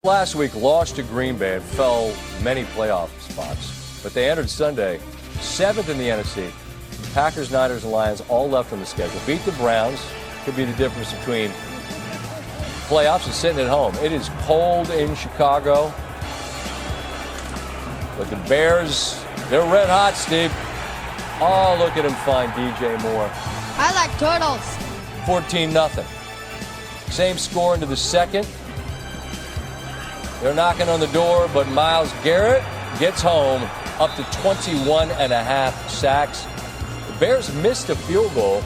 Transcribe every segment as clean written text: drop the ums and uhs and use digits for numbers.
Last week lost to Green Bay and fell many playoff spots, but they entered Sunday 7th in the NFC. Packers, Niners, and Lions all left on the schedule. Beat the Browns. Could be the difference between playoffs and sitting at home. It is cold in Chicago, but the Bears, they're red hot, Steve. Oh, look at him find DJ Moore. I like turtles. 14-0. Same score into the second. They're knocking on the door, but Myles Garrett gets home up to 21.5 sacks. The Bears missed a field goal,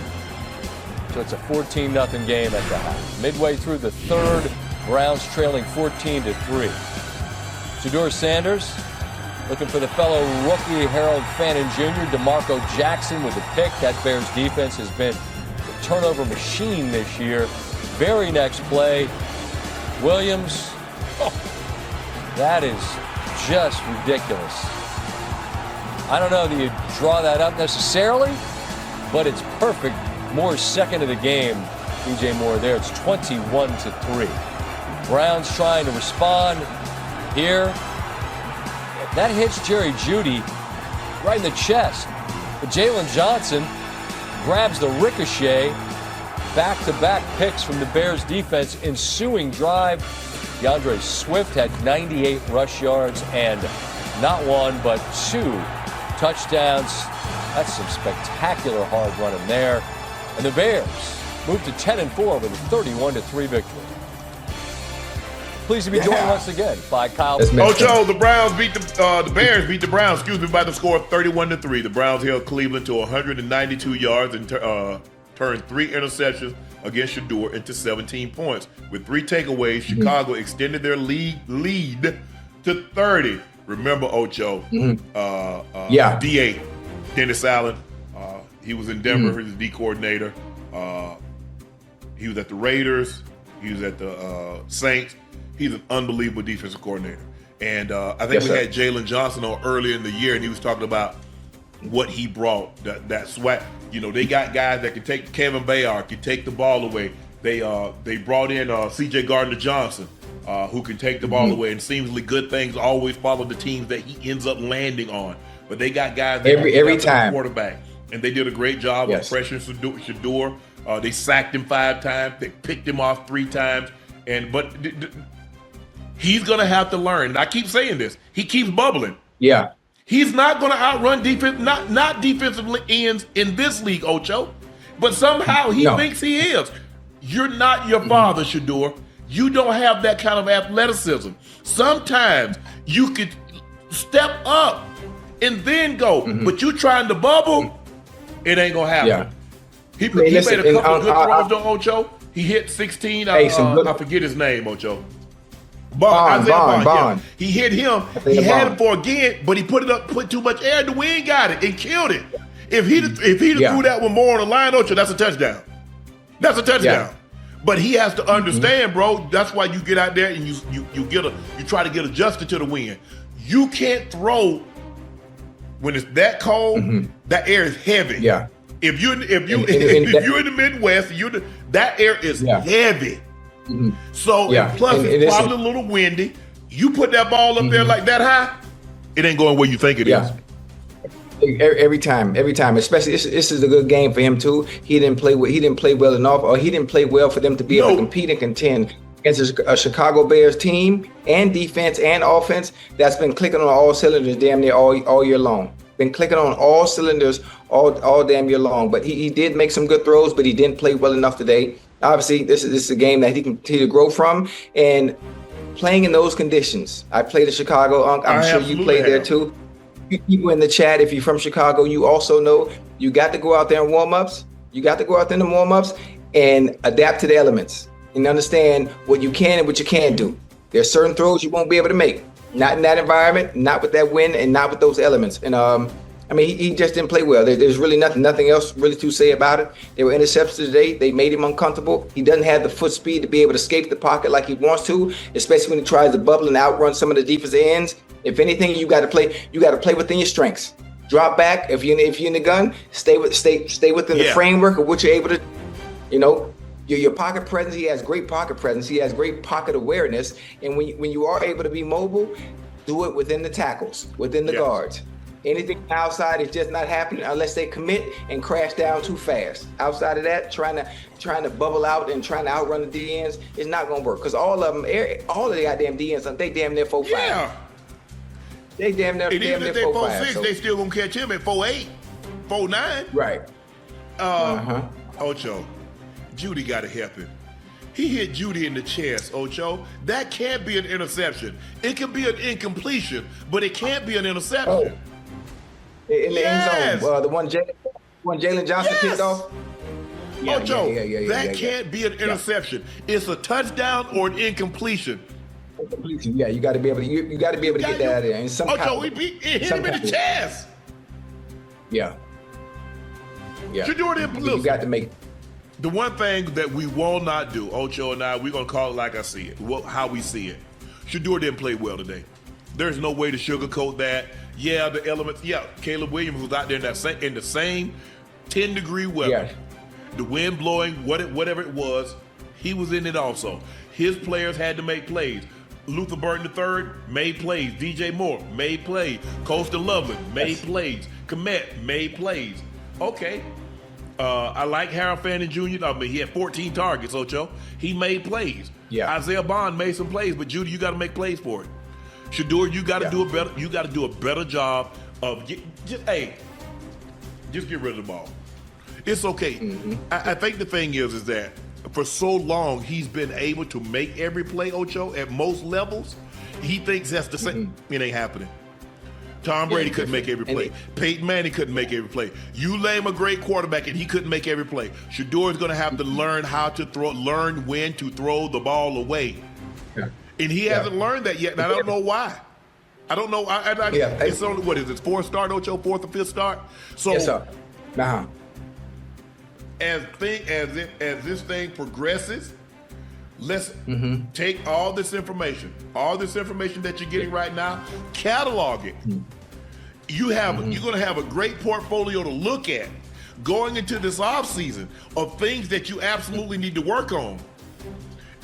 so it's a 14-0 game at the half. Midway through the third, Browns trailing 14-3. Shedeur Sanders looking for the fellow rookie Harold Fannin Jr. DeMarco Jackson with the pick. That Bears defense has been a turnover machine this year. Very next play, Williams. That is just ridiculous. I don't know that you draw that up necessarily, but it's perfect. Moore's second of the game. DJ Moore there. It's 21-3. Browns trying to respond here. That hits Jerry Jeudy right in the chest. But Jalen Johnson grabs the ricochet. Back-to-back picks from the Bears defense. Ensuing drive. DeAndre Swift had 98 rush yards and not one, but 2 touchdowns. That's some spectacular hard running there. And the Bears moved to 10-4 with a 31-3 victory. Pleased to be joined once again by Kyle. Ocho, the Browns beat the Bears beat the Browns, by the score of 31-3. The Browns held Cleveland to 192 yards and turned 3 interceptions against Shedeur into 17 points. With 3 takeaways, Chicago extended their lead to 30. Remember, Ocho, D8, Dennis Allen, he was in Denver, he was the D coordinator. He was at the Raiders, he was at the Saints. He's an unbelievable defensive coordinator. And I think we had Jalen Johnson on earlier in the year, and he was talking about what he brought, that swag. You know, they got guys that can take, Kevin Bayard can take the ball away. They brought in C.J. Gardner-Johnson, who can take the ball away, and seemingly good things always follow the teams that he ends up landing on. But they got guys that every time quarterback, and they did a great job of pressuring Shedeur. They sacked him 5 times, they picked him off 3 times, but he's gonna have to learn. And I keep saying this. He keeps bubbling. Yeah. He's not going to outrun defense, not defensive ends in this league, Ocho. But somehow he thinks he is. You're not your father, Shedeur. You don't have that kind of athleticism. Sometimes you could step up and then go. But you trying to bubble, it ain't going to happen. Yeah. He made a couple of good throws, though, Ocho. He hit 16. I forget his name, Ocho. Bond. Yeah. He hit him. He had him for again, but he put too much air. The wind got it and killed it. If he'd threw that one more on the line, Ocho, that's a touchdown. That's a touchdown. Yeah. But he has to understand, bro. That's why you get out there and you try to get adjusted to the wind. You can't throw when it's that cold. That air is heavy. Yeah. If you're in the Midwest, that air is heavy. So plus it's probably a little windy. You put that ball up there like that high, it ain't going where you think it is. Every time. Especially this is a good game for him too. He didn't play well enough, or he didn't play well for them to be able to compete and contend against a Chicago Bears team and defense and offense that's been clicking on all cylinders damn near all year long. Been clicking on all cylinders all damn year long. But he did make some good throws, but he didn't play well enough today. Obviously, this is a game that he can continue to grow from, and playing in those conditions. I played in Chicago, Unc. I'm sure you played there too. People in the chat, if you're from Chicago, you also know you got to go out there in warm-ups. You got to go out there in the warm-ups and adapt to the elements and understand what you can and what you can't do. There's certain throws you won't be able to make. Not in that environment, not with that wind, and not with those elements. And I mean, he just didn't play well. There's really nothing else really to say about it. They were intercepted today. They made him uncomfortable. He doesn't have the foot speed to be able to escape the pocket like he wants to, especially when he tries to bubble and outrun some of the defensive ends. If anything, you got to play within your strengths. Drop back. If you're in the gun, stay within the framework of what you're able to, your pocket presence. He has great pocket presence. He has great pocket awareness. And when you are able to be mobile, do it within the tackles, within the guards. Anything outside is just not happening unless they commit and crash down too fast. Outside of that, trying to bubble out and trying to outrun the DNs is not going to work, because all of the goddamn DNs, they damn near 4'5". Yeah. They damn near 4'5". And even if they 4'6", they still gonna catch him at 4'8", 4'9". Right. Ocho, Judy got to help him. He hit Judy in the chest, Ocho. That can't be an interception. It can be an incompletion, but it can't be an interception. In the end zone, the one Jalen Johnson picked off. Ocho, that can't be an interception. It's a touchdown or an incompletion. Yeah, you got to be able to. You got to be able to get that out of there. And Ocho, he hit him in the chest. Yeah. Shedeur didn't. You got to make. The one thing that we will not do, Ocho and I, we're gonna call it like I see it, how we see it. Shedeur didn't play well today. There's no way to sugarcoat that. Yeah, the elements. Yeah, Caleb Williams was out there in the same 10-degree weather. Yeah. The wind blowing, whatever it was, he was in it also. His players had to make plays. Luther Burton III made plays. DJ Moore made plays. Coastal Loveland made plays. Komet made plays. Okay. I like Harold Fannin Jr. I mean, he had 14 targets, Ocho. He made plays. Yeah. Isaiah Bond made some plays, but Judy, you got to make plays for it. Shedeur, you got to do a better. You got to do a better job of just get rid of the ball. It's okay. Mm-hmm. I think the thing is that for so long he's been able to make every play, Ocho, at most levels. He thinks that's the same. It ain't happening. Tom Brady couldn't make every play. Peyton Manning couldn't make every play. You name a great quarterback and he couldn't make every play. Shedeur is going to have to learn how to learn when to throw the ball away. Yeah. And he hasn't learned that yet, and I don't know why. I don't know. It's only, what is it, fourth start, Ocho? Fourth or fifth start? So, yes, sir. As this thing progresses, let's take all this information that you're getting right now, catalog it. You're going to have a great portfolio to look at going into this offseason of things that you absolutely need to work on.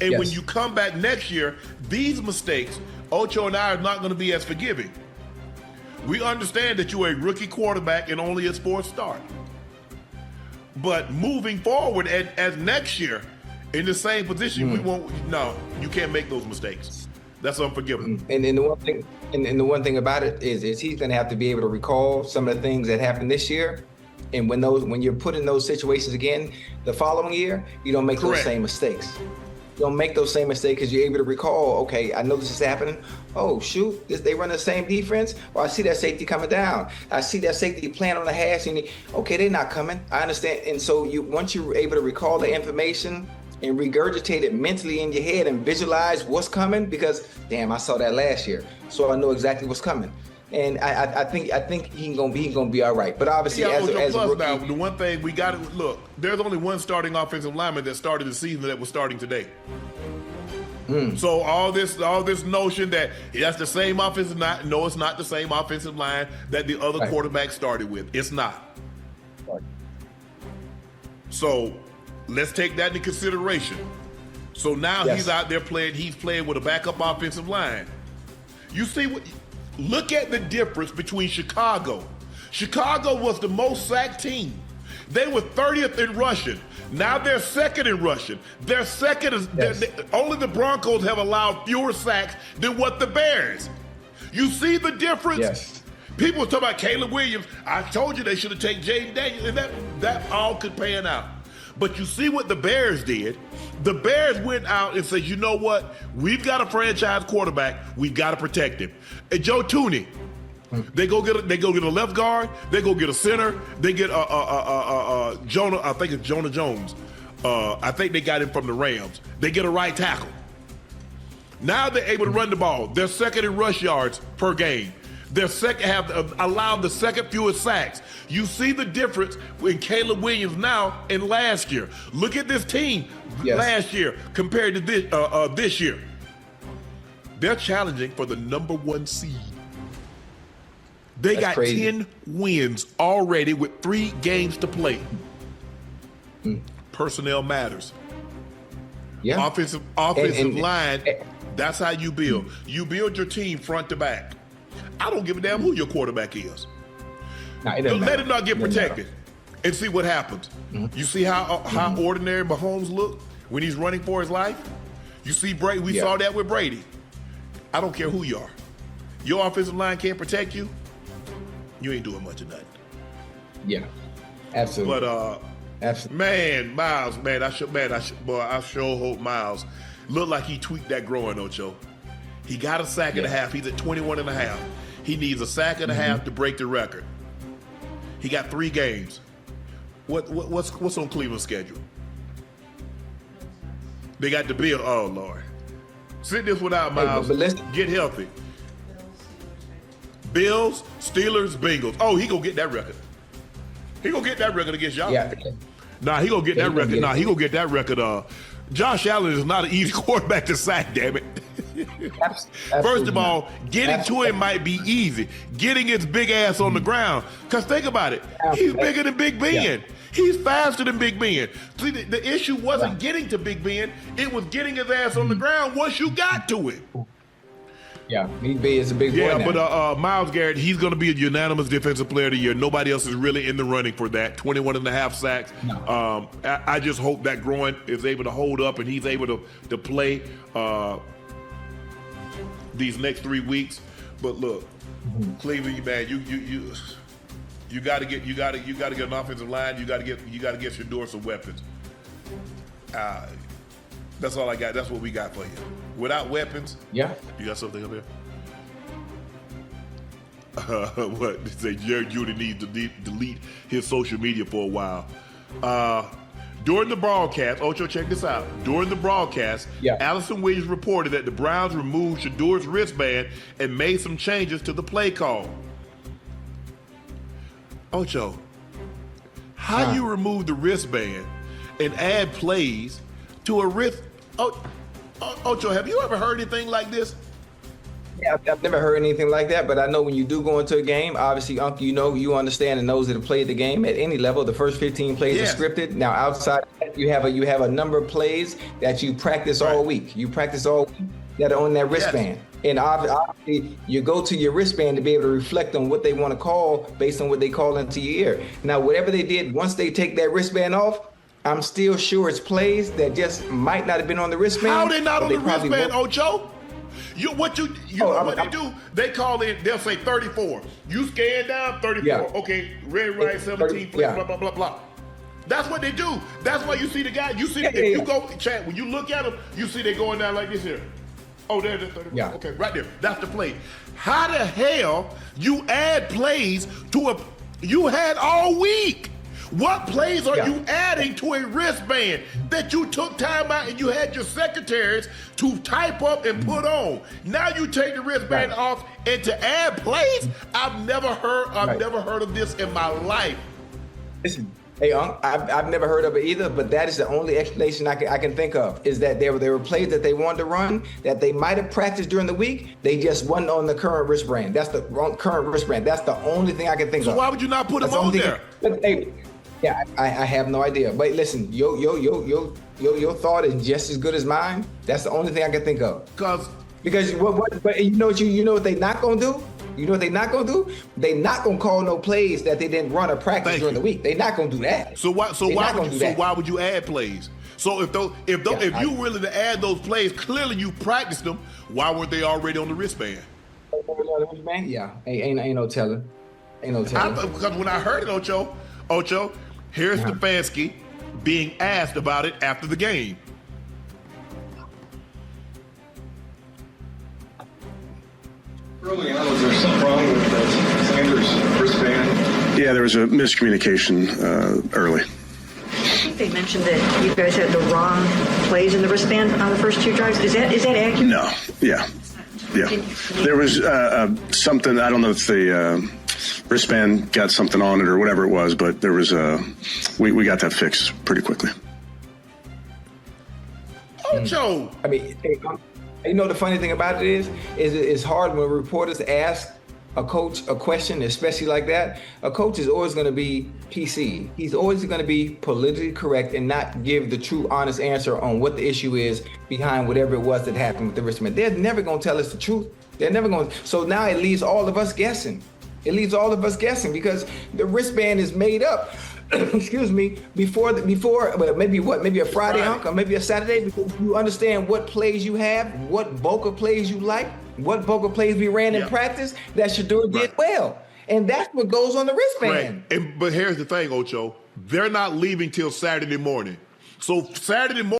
And when you come back next year, these mistakes, Ocho and I are not going to be as forgiving. We understand that you're a rookie quarterback and only his fourth start. But moving forward, as next year, in the same position, you can't make those mistakes. That's unforgivable. And the one thing about it is he's going to have to be able to recall some of the things that happened this year. And when you're put in those situations again the following year, you don't make those same mistakes. You don't make those same mistakes because you're able to recall, okay, I know this is happening. Oh, shoot, they run the same defense? Well, I see that safety coming down. I see that safety playing on the hash. And okay, they're not coming. I understand. And so once you're able to recall the information and regurgitate it mentally in your head and visualize what's coming, because, damn, I saw that last year. So I know exactly what's coming. And I think he's gonna be all right. But obviously, as a rookie, now, the one thing we got to look, there's only one starting offensive lineman that started the season that was starting today. So all this notion that that's the same offensive line, no, it's not the same offensive line that the other quarterback started with. It's not. Right. So let's take that into consideration. So now he's out there playing. He's playing with a backup offensive line. You see what? Look at the difference between Chicago. Chicago was the most sacked team. They were 30th in rushing. Now they're second in rushing. They're second. Only the Broncos have allowed fewer sacks than what the Bears. You see the difference? Yes. People talk about Caleb Williams. I told you they should have taken Jaden Daniels, and that all could pan out. But you see what the Bears did? The Bears went out and said, you know what? We've got a franchise quarterback. We've got to protect him. And Joe Tooney, they go get a left guard. They go get a center. They get Jonah. I think it's Jonah Jones. I think they got him from the Rams. They get a right tackle. Now they're able to run the ball. They're second in rush yards per game. They're have allowed the second fewest sacks. You see the difference in Caleb Williams now and last year. Look at this team last year compared to this year. They're challenging for the number 1 seed. They got 10 wins already with 3 games to play. Personnel matters. Yeah. Offensive line, that's how you build. You build your team front to back. I don't give a damn who your quarterback is. Let him not get protected and see what happens. Mm-hmm. You see how ordinary Mahomes look when he's running for his life? You see Brady, we saw that with Brady. I don't care who you are. Your offensive line can't protect you, you ain't doing much of nothing. Yeah, absolutely. But man, Miles, I sure hope Miles look like he tweaked that groin, Ocho. He got a sack and a half. He's at 21 and a half. He needs a sack and a half to break the record. He got 3 games. What's on Cleveland's schedule? They got the Bills. Oh Lord, sit this one out, Miles. Get healthy. Bills, Steelers, Bengals. Oh, he gonna get that record. He gonna get that record against y'all. Yeah. Nah, he gonna get that record. He gonna get that record. Josh Allen is not an easy quarterback to sack. Damn it. First of all, getting to him might be easy. Getting his big ass on the ground. Because think about it. He's bigger than Big Ben. Yeah. He's faster than Big Ben. See, the issue wasn't getting to Big Ben. It was getting his ass on the ground once you got to him. Yeah, Big Ben is a big boy now. But Myles Garrett, he's going to be a unanimous defensive player of the year. Nobody else is really in the running for that. 21 and a half sacks. No. I just hope that groin is able to hold up and he's able to play these next 3 weeks. But look, Cleveland, man, you got to get an offensive line. You got to get Shedeur some weapons. That's all I got. That's what we got for you. Without weapons, you got something up here. What? They say Jerry Judy needs to delete his social media for a while. During the broadcast, Ocho, check this out. During the broadcast, Allison Williams reported that the Browns removed Shedeur's wristband and made some changes to the play call. Ocho, how you remove the wristband and add plays to a wrist? Ocho, have you ever heard anything like this? Yeah, I've never heard anything like that, but I know when you do go into a game, obviously, Uncle, you understand, and those that have played the game at any level, the first 15 plays are scripted. Now, outside of that, you have a number of plays that you practice all week. You practice all week that are on that wristband. And obviously, you go to your wristband to be able to reflect on what they want to call based on what they call into your ear. Now, whatever they did, once they take that wristband off, I'm still sure it's plays that just might not have been on the wristband. How they not on the wristband, Ocho? What they do? They call in. They'll say 34. You scan down 34. Yeah. Okay, red, right, 17. Blah blah blah blah. That's what they do. That's why you see the guy. You see you go chat when you look at them. You see they going down like this here. Oh, there's the 34. Yeah. Okay, right there. That's the play. How the hell you add plays to a? You had all week. What plays are you adding to a wristband that you took time out and you had your secretaries to type up and put on? Now you take the wristband off and to add plays? I've never heard of this in my life. Listen, hey, I've never heard of it either, but that is the only explanation I can think of, is that there were plays that they wanted to run that they might have practiced during the week. They just wasn't on the current wristband. That's the current wristband. That's the only thing I can think of. So why would you not put them on there? Yeah, I have no idea. But listen, your thought is just as good as mine. That's the only thing I can think of. Because but you know what they not gonna do? You know what they not gonna do? They not gonna call no plays that they didn't run or practice during the week. They not gonna do that. So why would you add plays? So if you willing to add those plays, clearly you practiced them. Why weren't they already on the wristband? Yeah, ain't no telling. Ain't no telling. Because when I heard it, Ocho, here's Stefanski being asked about it after the game. Early on, was there something wrong with Sanders' wristband? Yeah, there was a miscommunication early. I think they mentioned that you guys had the wrong plays in the wristband on the first 2 drives. Is that accurate? No. Yeah. There was something. I don't know if the wristband got something on it or whatever it was, but there was we got that fixed pretty quickly. Ocho. I mean, you know, the funny thing about it is it's hard when reporters ask a coach a question, especially like that, a coach is always going to be PC. He's always going to be politically correct and not give the true, honest answer on what the issue is behind whatever it was that happened with the wristband. They're never going to tell us the truth. They're never going to. So now it leaves all of us guessing. It leaves all of us guessing because the wristband is made up. Excuse me, before well, maybe a Friday or maybe a Saturday, because you understand what plays you have, what bulk of plays you like, what bulk of plays we ran in practice that Shedeur did well. And that's what goes on the wristband. But here's the thing, Ocho. They're not leaving till Saturday morning. So Saturday morning,